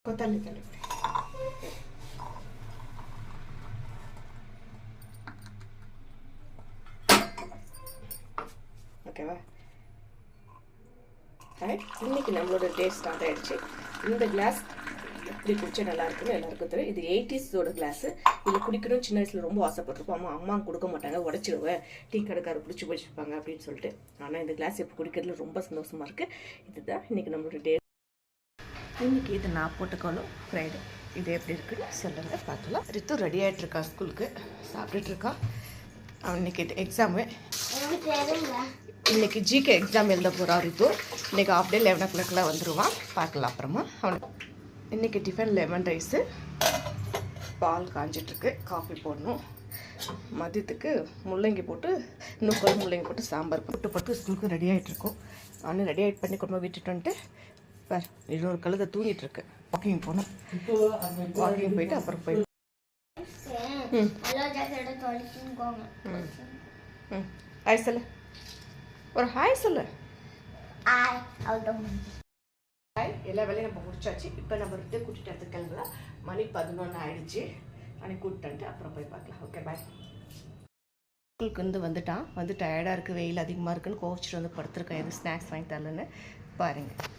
கொத்தமல்லி தழை ஓகேவா. இன்னைக்கு நம்மளோட டே ஸ்டார்ட் ஆகிடுச்சு. இந்த கிளாஸ் எப்படி குடிச்சா நல்லா இருக்குன்னு எல்லாருக்கும் தெரியும். இது 80s கிளாஸு. இதில் குடிக்கணும் சின்ன வயசில் ரொம்ப ஆசைப்பட்டிருப்போம். அம்மா கொடுக்க மாட்டாங்க, உடச்சிடுவேன், டீ கடைக்காரர் பிடிச்சி வச்சுருப்பாங்க அப்படின்னு சொல்லிட்டு. ஆனால் இந்த கிளாஸ் இப்போ குடிக்கிறதுல ரொம்ப சந்தோஷமாக இருக்குது. இதுதான் இன்றைக்கி நம்மளோட டே. இன்றைக்கி இது நான் போட்டுக்கணும் ஃப்ரைடே. இது எப்படி இருக்குன்னு சொல்லுங்கள், பார்க்கலாம். ரித்து ரெடி ஆகிட்டுருக்கா, ஸ்கூலுக்கு சாப்பிட்டுட்ருக்கா. அவன் இன்னைக்கு எக்ஸாமு, இன்னைக்கு ஜிகே எக்ஸாம் எழுத போகிறா ரித்து. இன்றைக்கி ஆஃப் டே 11 o'clock வந்துடுவான், பார்க்கலாம் அப்புறமா. அவனுக்கு இன்றைக்கி டிஃபன் லெமன் ரைஸு, பால் காஞ்சிட்ருக்கு, காஃபி போடணும். மதியத்துக்கு முள்ளங்கி போட்டு இன்னும் முள்ளங்கி போட்டு சாம்பார் போட்டு ஸ்கூலுக்கு ரெடி ஆகிட்ருக்கோம். நானும் ரெடி ஆகிட்டு பண்ணி கொண்டு வீட்டுட்டு வந்துட்டு இன்னொரு கழுதை தூங்கிட்டுருக்கு. வாக்கிங் போகணும். வாக்கிங் போயிட்டு அப்புறம் போய் ஹாய் சொல்லு, ஒரு ஹாய் சொல்லு. ஹாய். எல்லா வேலையும் நம்ம முடிச்சாச்சு. இப்போ நம்ம ரெண்டு கூட்டிகிட்டு வந்து கிளம்பலாம். மணி 11 ஆயிடுச்சு. அன்னைக்கு கூப்பிட்டு அப்புறம் போய் பார்க்கலாம். ஓகே, பாய். ஸ்கூலுக்கு வந்துட்டான். டயர்டாக இருக்குது, வெயில் அதிகமாக இருக்குன்னு கோவிச்சிட்டு வந்து படுத்துருக்கேன். எதுவும் ஸ்நாக்ஸ் வாங்கி தரலன்னு பாருங்கள்.